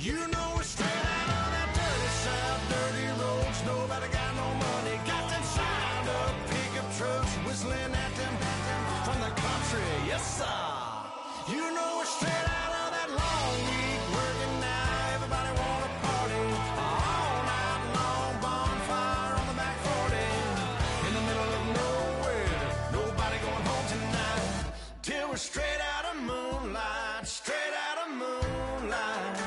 You know we're straight out on that dirty south, dirty roads. Nobody got no money. Got them signed up pickup trucks whistling at them from the country. Yes, sir. You know we're straight out of that long week working now. Everybody wanna party all night long. Bonfire on the back 40 in the middle of nowhere. Nobody going home tonight till we're straight out of moonlight. Straight out of moonlight.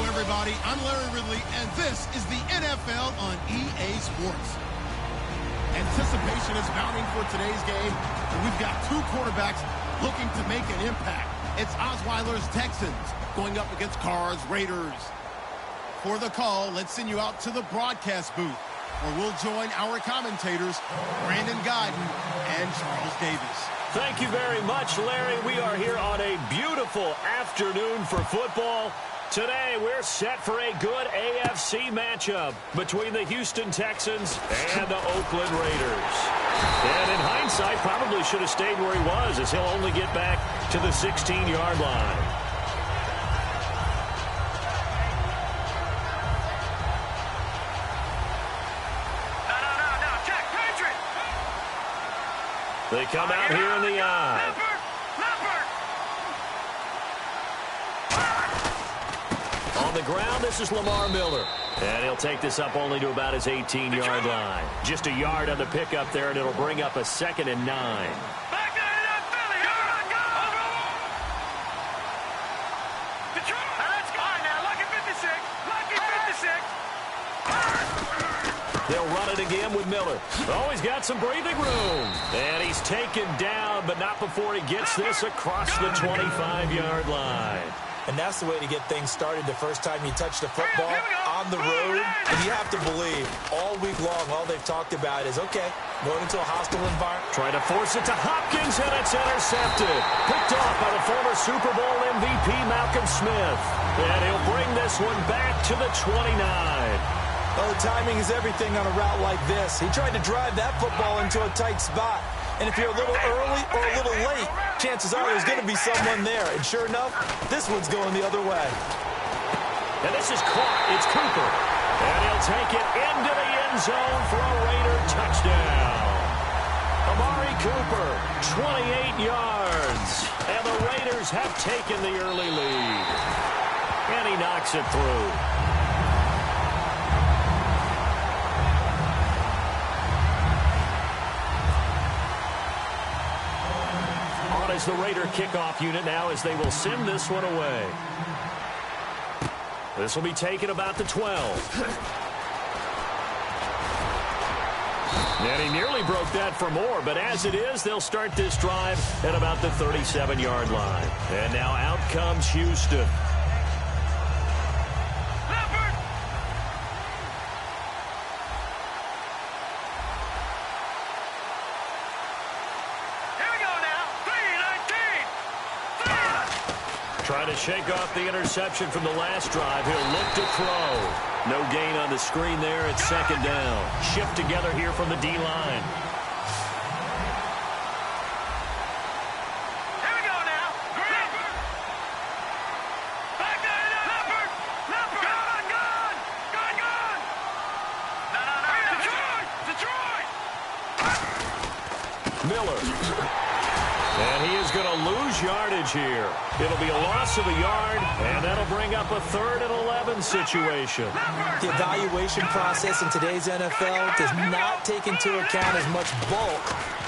Everybody, I'm Larry Ridley, and this is the NFL on EA Sports. Anticipation is mounting for today's game, and we've got two quarterbacks looking to make an impact. It's Osweiler's Texans going up against Carr's Raiders. For the call, let's send you out to the broadcast booth, where we'll join our commentators, Brandon Guyton and Charles Davis. Thank you very much, Larry. We are here on a beautiful afternoon for football. Today, we're set for a good AFC matchup between the Houston Texans and the Oakland Raiders. And in hindsight, probably should have stayed where he was, as he'll only get back to the 16-yard line. No, Jack, Patrick! They come out here in the eye. On the ground, this is Lamar Miller. And he'll take this up only to about his 18-yard line. Just a yard on the pickup there, and it'll bring up a 2nd and 9. Back there to that Philly. Go! Detroit! Let's go. All right, now, lucky 56. Lucky 56. They'll run it again with Miller. Oh, he's got some breathing room. And he's taken down, but not before he gets this across the 25-yard line. And that's the way to get things started the first time you touch the football on the road. And you have to believe all week long, all they've talked about is, okay, going into a hostile environment. Trying to force it to Hopkins, and it's intercepted. Picked off by the former Super Bowl MVP Malcolm Smith. And he'll bring this one back to the 29. Well, the timing is everything on a route like this. He tried to drive that football into a tight spot. And if you're a little early or a little late, chances are there's going to be someone there. And sure enough, this one's going the other way. And this is caught. It's Cooper. And he'll take it into the end zone for a Raider touchdown. Amari Cooper, 28 yards. And the Raiders have taken the early lead. And he knocks it through. Is the Raider kickoff unit now, as they will send this one away. This will be taken about the 12. And he nearly broke that for more, but as it is, they'll start this drive at about the 37-yard line. And now out comes Houston. Trying to shake off the interception from the last drive. He'll look to throw. No gain on the screen there. It's 2nd down. Shift together here from the D-line. Here we go now. Green. Back there. Leopard. Gone. No. Detroit. Miller. And he is going to lose yardage here. It'll be a loss of a yard, and that'll bring up a 3rd and 11 situation. The evaluation process in today's NFL does not take into account as much bulk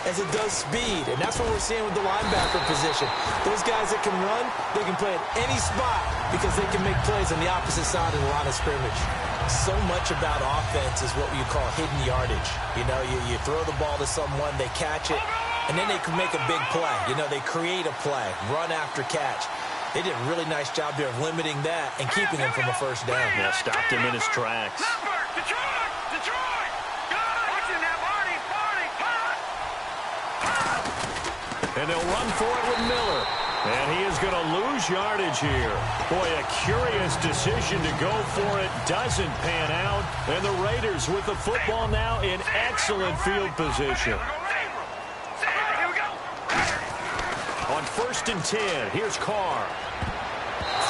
as it does speed, and that's what we're seeing with the linebacker position. Those guys that can run, they can play at any spot because they can make plays on the opposite side of the line of scrimmage. So much about offense is what you call hidden yardage. You know, you throw the ball to someone, they catch it, and then they can make a big play. You know, they create a play, run after catch. They did a really nice job there of limiting that and keeping him from a first down. Yeah, stopped him in his tracks. Detroit! Watching that party! And they'll run for it with Miller. And he is going to lose yardage here. Boy, a curious decision to go for it. Doesn't pan out. And the Raiders with the football now in excellent field position. On 1st and 10, here's Carr.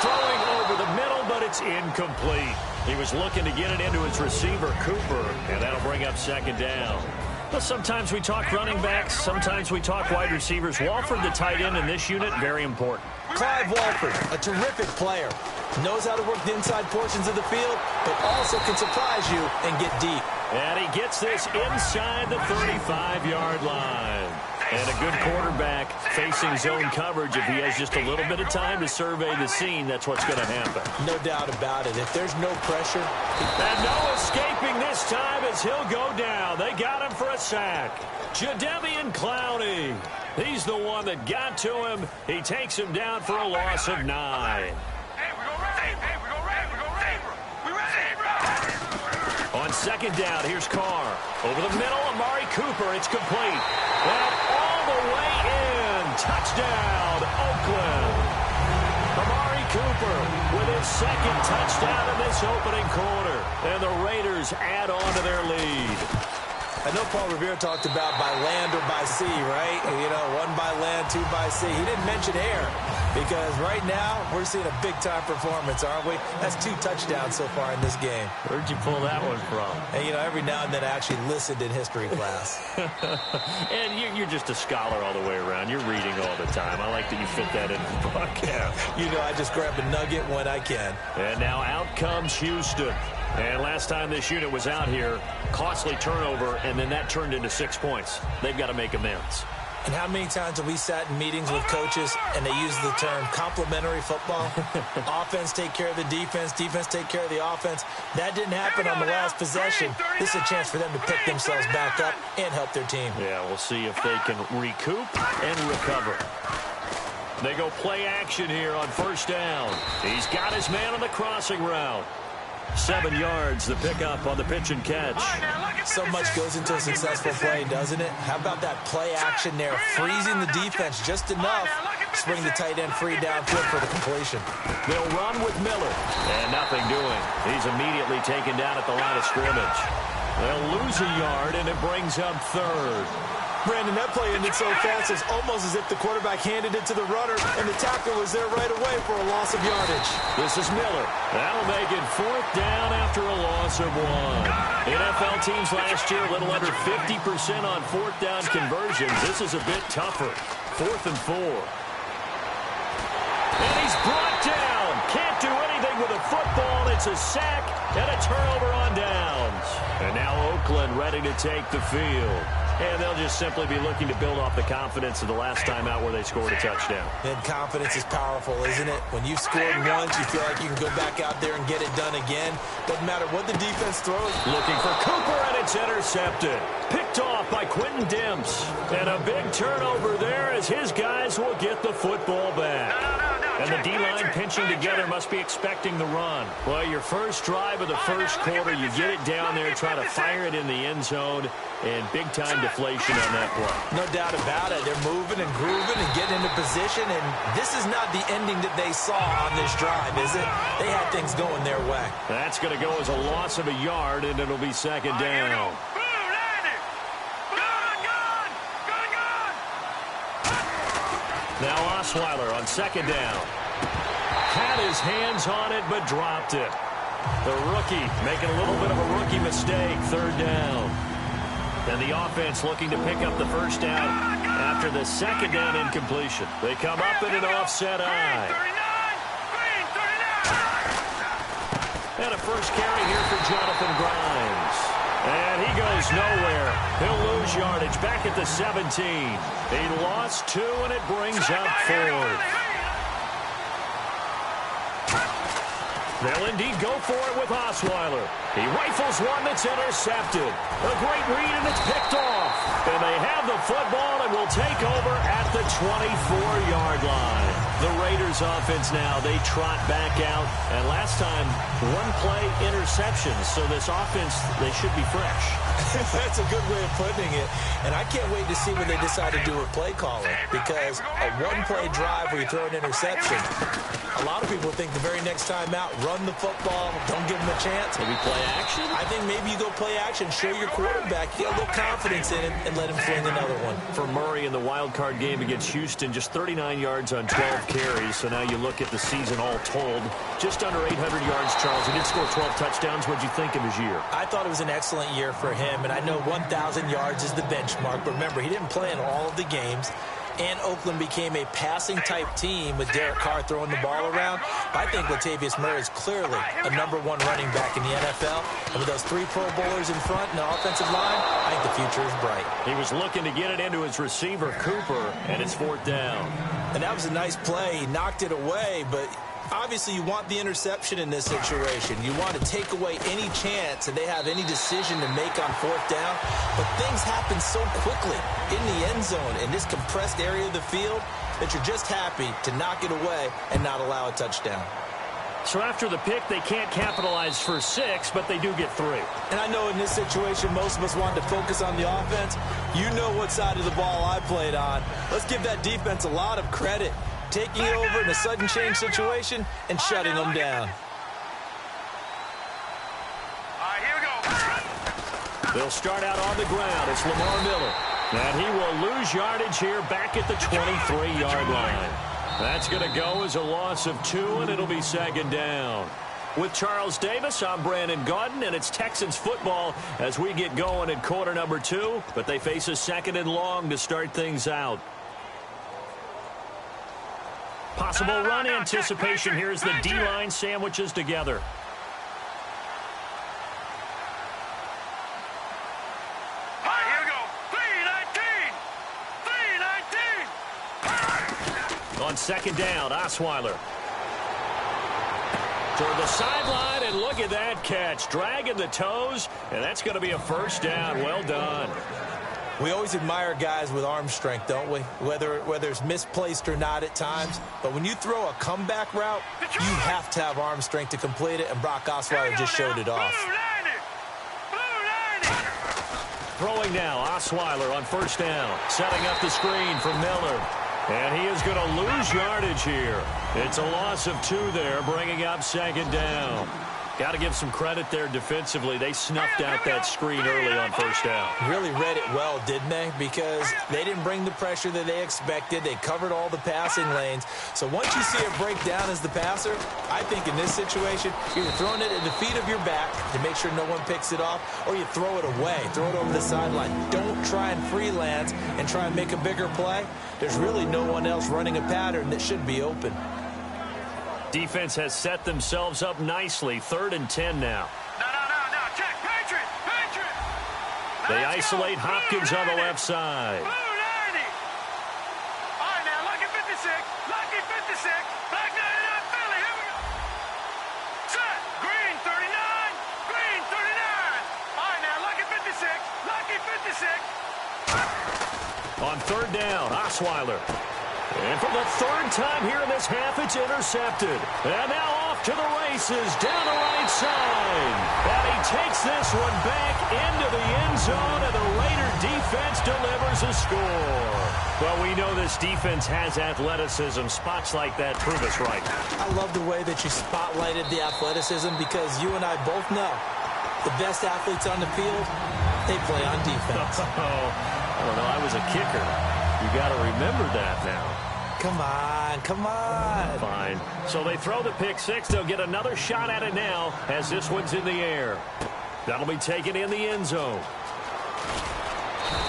Throwing over the middle, but it's incomplete. He was looking to get it into his receiver, Cooper, and that'll bring up 2nd down. Well, sometimes we talk running backs, sometimes we talk wide receivers. Walford, the tight end in this unit, very important. Clive Walford, a terrific player. Knows how to work the inside portions of the field, but also can surprise you and get deep. And he gets this inside the 35-yard line. And a good quarterback facing zone coverage. If he has just a little bit of time to survey the scene, that's what's going to happen. No doubt about it. If there's no pressure. And no escaping this time as he'll go down. They got him for a sack. Jadeveon Clowney. He's the one that got to him. He takes him down for a loss of 9. On 2nd down, here's Carr. Over the middle, Amari Cooper. It's complete. And all the way in. Touchdown, Oakland. Amari Cooper with his 2nd touchdown in this opening quarter. And the Raiders add on to their lead. I know Paul Revere talked about by land or by sea, right? You know, 1 by land, 2 by sea. He didn't mention air because right now we're seeing a big-time performance, aren't we? That's 2 touchdowns so far in this game. Where'd you pull that one from? And, you know, every now and then I actually listened in history class. And you're just a scholar all the way around. You're reading all the time. I like that you fit that into the broadcast. You know, I just grab a nugget when I can. And now out comes Houston. And last time this unit was out here, costly turnover, and then that turned into 6 points. They've got to make amends. And how many times have we sat in meetings with coaches and they use the term complementary football? Offense take care of the defense, defense take care of the offense. That didn't happen on the last possession. This is a chance for them to pick themselves back up and help their team. Yeah, we'll see if they can recoup and recover. They go play action here on 1st down. He's got his man on the crossing route. 7 yards, the pickup on the pitch and catch. So much goes into a successful play, doesn't it? How about that play action there, freezing the defense just enough to bring the tight end free downfield for the completion. They'll run with Miller, and nothing doing. He's immediately taken down at the line of scrimmage. They'll lose a yard, and it brings up 3rd. Brandon, that play ended so fast, it's almost as if the quarterback handed it to the runner, and the tackle was there right away for a loss of yardage. This is Miller. That'll make it 4th down after a loss of 1. NFL teams last year, a little under 50% on 4th down conversions. This is a bit tougher. 4th and 4. And he's brought down. Can't do anything with a football. It's a sack and a turnover on downs. And now Oakland ready to take the field. And they'll just simply be looking to build off the confidence of the last time out where they scored a touchdown. And confidence is powerful, isn't it? When you've scored once, you feel like you can go back out there and get it done again. Doesn't matter what the defense throws. Looking for Cooper, and it's intercepted. Picked off by Quentin Dimps. And a big turnover there as his guys will get the football back. And the D-line pinching together must be expecting the run. Well, your first drive of the first quarter, you get it down there, try to fire it in the end zone, and big-time deflation on that play. No doubt about it. They're moving and grooving and getting into position, and this is not the ending that they saw on this drive, is it? They had things going their way. That's going to go as a loss of a yard, and it'll be 2nd down. Now Osweiler on 2nd down. Had his hands on it, but dropped it. The rookie making a little bit of a rookie mistake, 3rd down. And the offense looking to pick up the first down after the 2nd down incompletion. They come up in an offset eye. And a first carry here for Jonathan Grimes. And he goes nowhere. He'll lose yardage back at the 17. He lost 2, and it brings up 4th. They'll indeed go for it with Osweiler. He rifles one that's intercepted. A great read, and it's picked off. And they have the football and will take over at the 24-yard line. The Raiders offense now, they trot back out. And last time, one-play interception. So this offense, they should be fresh. That's a good way of putting it. And I can't wait to see what they decide to do with play calling. Because a one-play drive where you throw an interception, a lot of people think the very next time out, run the football, don't give them a chance. Maybe play action? I think maybe you go play action, show your quarterback, get a little confidence in him, and let him fling another one. For Murray in the wild card game against Houston, just 39 yards on 12 carries. So now you look at the season all told, just under 800 yards, Charles. He did score 12 touchdowns. What'd you think of his year? I thought it was an excellent year for him, and I know 1,000 yards is the benchmark. But remember, he didn't play in all of the games. And Oakland became a passing-type team with Derek Carr throwing the ball around. I think Latavius Murray is clearly a #1 running back in the NFL. And with those 3 Pro Bowlers in front and the offensive line, I think the future is bright. He was looking to get it into his receiver, Cooper, and it's 4th down. And that was a nice play. He knocked it away, but obviously you want the interception in this situation. You want to take away any chance that they have any decision to make on 4th down. But things happen so quickly in the end zone in this compressed area of the field that you're just happy to knock it away and not allow a touchdown. So after the pick, they can't capitalize for 6, but they do get 3. And I know in this situation, most of us wanted to focus on the offense. You know what side of the ball I played on. Let's give that defense a lot of credit. Taking it over in a sudden change situation and shutting them down. All right, here we go. They'll start out on the ground. It's Lamar Miller. And he will lose yardage here back at the 23-yard line. That's going to go as a loss of 2, and it'll be 2nd down. With Charles Davis, I'm Brandon Gaudin, and it's Texans football as we get going in quarter number 2. But they face a 2nd and long to start things out. Possible run anticipation here as the D-line sandwiches together. All right, here we go. 3-19. On 2nd down, Osweiler. Toward the sideline, and look at that catch. Dragging the toes, and that's going to be a 1st down. Well done. We always admire guys with arm strength, don't we? Whether it's misplaced or not at times. But when you throw a comeback route, you have to have arm strength to complete it, and Brock Osweiler just showed it off. Throwing now, Osweiler on 1st down. Setting up the screen for Miller. And he is going to lose yardage here. It's a loss of 2 there, bringing up 2nd down. Got to give some credit there defensively. They snuffed out that screen early on 1st down. Really read it well, didn't they? Because they didn't bring the pressure that they expected. They covered all the passing lanes. So once you see it break down as the passer, I think in this situation, you're throwing it at the feet of your back to make sure no one picks it off, or you throw it away, throw it over the sideline. Don't try and freelance and try and make a bigger play. There's really no one else running a pattern that should be open. Defense has set themselves up nicely. 3rd and 10 now. No. Check. Patriot. They isolate Hopkins on the left side. Blue 90. All right, now, lucky 56. Lucky 56. Black 99 Philly. Here we go. Set. Green 39. Green 39. All right, now, lucky 56. Lucky 56. On 3rd down, Osweiler. And for the 3rd time here in this half, it's intercepted. And now off to the races down the right side. And he takes this one back into the end zone, and the Raider defense delivers a score. Well, we know this defense has athleticism. Spots like that prove us right. I love the way that you spotlighted the athleticism, because you and I both know the best athletes on the field, they play on defense. I don't know. I was a kicker. You got to remember that now. Come on. Fine. So they throw the pick 6. They'll get another shot at it now as this one's in the air. That'll be taken in the end zone.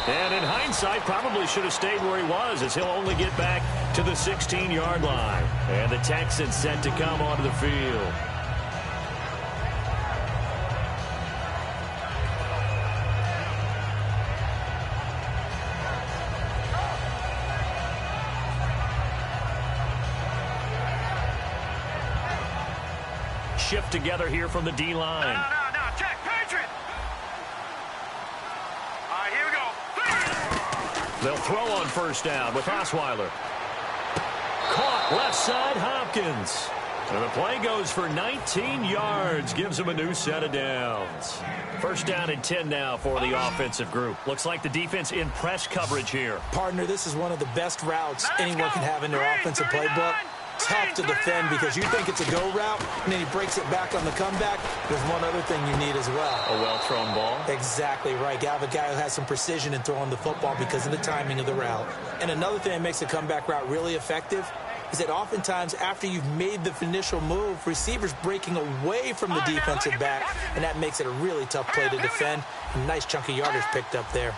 And in hindsight, probably should have stayed where he was, as he'll only get back to the 16-yard line. And the Texans set to come onto the field. shift together here from the D-line. Now, check, Patriot. All right, here we go. They'll throw on first down with Osweiler. Caught left side, Hopkins. And the play goes for 19 yards, gives them a new set of downs. First down and 10 now for the offensive group. Looks like the defense in press coverage here. Partner, this is one of the best routes anyone can have in their offensive playbook. Tough to defend because you think it's a go route, and then he breaks it back on the comeback. There's one other thing you need as well. A well-thrown ball. Exactly right. You have a guy who has some precision in throwing the football because of the timing of the route. And another thing that makes a comeback route really effective is that oftentimes after you've made the initial move, receivers breaking away from the defensive back, and that makes it a really tough play to defend. A nice chunk of yardage picked up there.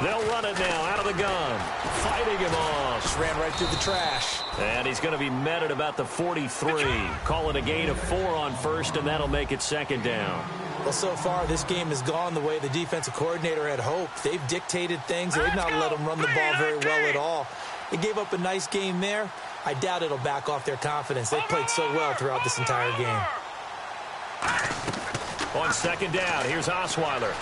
They'll run it now out of the gun. Fighting him off. Just ran right through the trash. And he's going to be met at about the 43. Call it a gain of 4 on first, and that'll make it second down. Well, so far, this game has gone the way the defensive coordinator had hoped. They've dictated things. They've not let them run the ball very well at all. They gave up a nice game there. I doubt it'll back off their confidence. They've played so well throughout this entire game. On second down, here's Osweiler.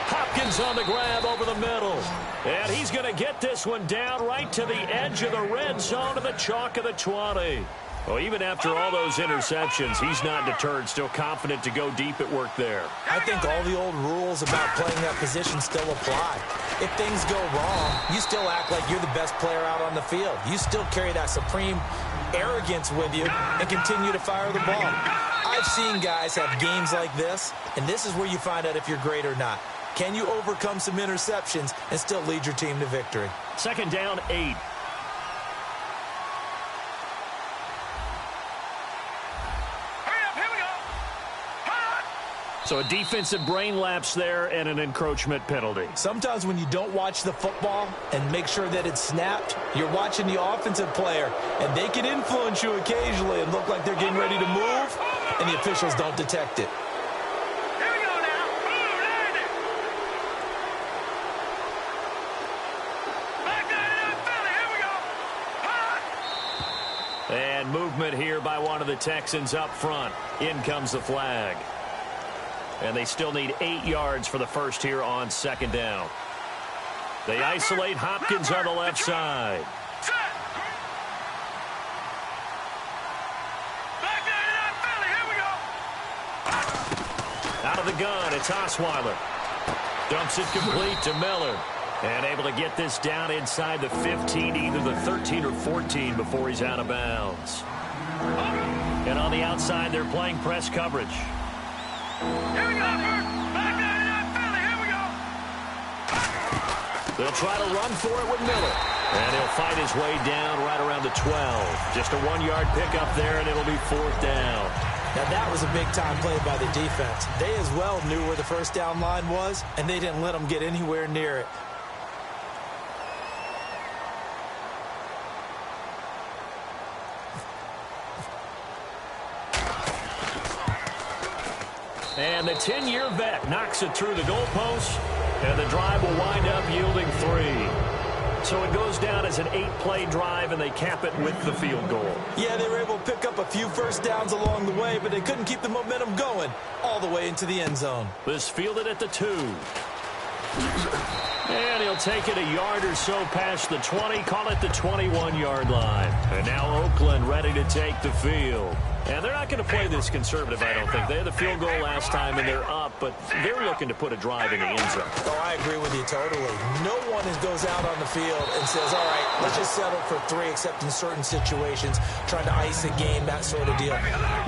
Hopkins on the grab over the middle. And he's going to get this one down right to the edge of the red zone of the chalk of the 20. Well, even after all those interceptions, he's not deterred, still confident to go deep at work there. I think all the old rules about playing that position still apply. If things go wrong, you still act like you're the best player out on the field. You still carry that supreme arrogance with you and continue to fire the ball. I've seen guys have games like this, and this is where you find out if you're great or not. Can you overcome some interceptions and still lead your team to victory? Second down, 8. So a defensive brain lapse there and an encroachment penalty. Sometimes when you don't watch the football and make sure that it's snapped, you're watching the offensive player, and they can influence you occasionally and look like they're getting ready to move, and the officials don't detect it. Here we go now. Boom, land it. Back down in Philly. Here we go. Hot. And movement here by one of the Texans up front. In comes the flag. And they still need 8 yards for the first here on second down. They isolate Hopkins on the left side. Out of the gun, it's Osweiler. Dumps it complete to Miller. And able to get this down inside the 15, either the 13 or 14 before he's out of bounds. And on the outside, they're playing press coverage. Here we go, Bert. Back down in Philly. Here we go. They'll try to run for it with Miller. And he'll fight his way down right around the 12. Just a 1-yard pickup there, and it'll be fourth down. Now, that was a big-time play by the defense. They as well knew where the first down line was, and they didn't let them get anywhere near it. And the 10-year vet knocks it through the goalpost, and the drive will wind up yielding 3. So it goes down as an 8-play drive, and they cap it with the field goal. Yeah, they were able to pick up a few first downs along the way, but they couldn't keep the momentum going all the way into the end zone. This fielded at the 2. And he'll take it a yard or so past the 20, call it the 21-yard line. And now Oakland ready to take the field. And they're not going to play this conservative, I don't think. They had the field goal last time, and they're up, but they're looking to put a drive in the end zone. Oh, I agree with you totally. No one goes out on the field and says, all right, let's just settle for 3, except in certain situations, trying to ice a game, that sort of deal.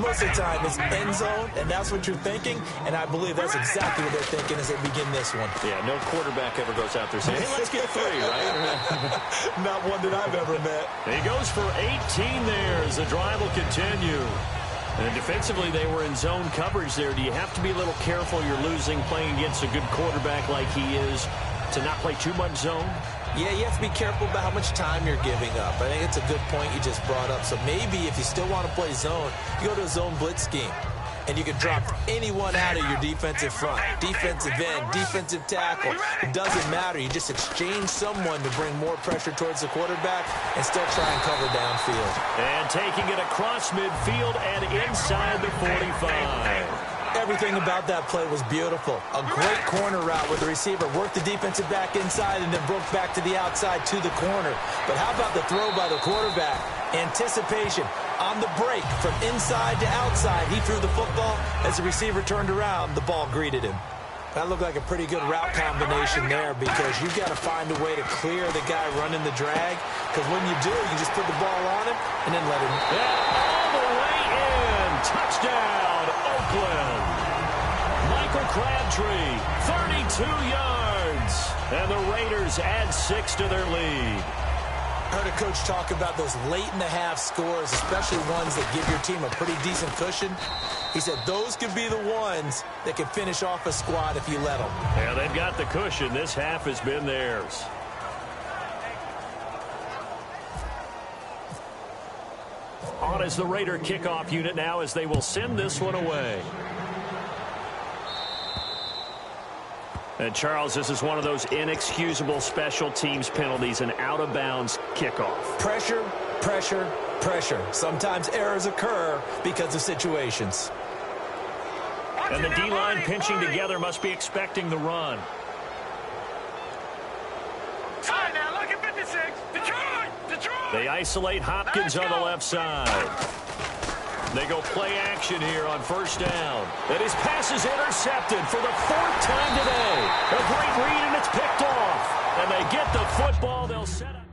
Most of the time, it's end zone, and that's what you're thinking, and I believe that's exactly what they're thinking as they begin this one. Yeah, no quarterback ever goes out there saying, hey, let's get 3, right? Not one that I've ever met. He goes for 18 there as the drive will continue. And defensively, they were in zone coverage there. Do you have to be a little careful? You're losing playing against a good quarterback like he is to not play too much zone? Yeah, you have to be careful about how much time you're giving up. I think it's a good point you just brought up. So maybe if you still want to play zone, you go to a zone blitz scheme. and you can drop anyone out of your defensive front. Defensive end, defensive tackle. It doesn't matter. You just exchange someone to bring more pressure towards the quarterback and still try and cover downfield. And taking it across midfield and inside the 45. Everything about that play was beautiful. A great corner route where the receiver worked the defensive back inside and then broke back to the outside to the corner. But how about the throw by the quarterback? Anticipation on the break from inside to outside. He threw the football. As the receiver turned around, the ball greeted him. That looked like a pretty good route combination there because you've got to find a way to clear the guy running the drag. Because when you do, you just put the ball on him and then let him. Yeah, all the way in. Touchdown, Oakland. Michael Crabtree, 32 yards. And the Raiders add 6 to their lead. I heard a coach talk about those late-in-the-half scores, especially ones that give your team a pretty decent cushion. He said those could be the ones that can finish off a squad if you let them. Yeah, they've got the cushion. This half has been theirs. On is the Raider kickoff unit now as they will send this one away. And, Charles, this is one of those inexcusable special teams penalties, an out-of-bounds kickoff. Pressure, pressure, pressure. Sometimes errors occur because of situations. And the D-line pinching together must be expecting the run. Side now, look at 56. Detroit! Detroit! They isolate Hopkins on the left side. They go play action here on first down. And his pass is intercepted for the 4th time today. A great read, and it's picked off. And they get the football. They'll set up.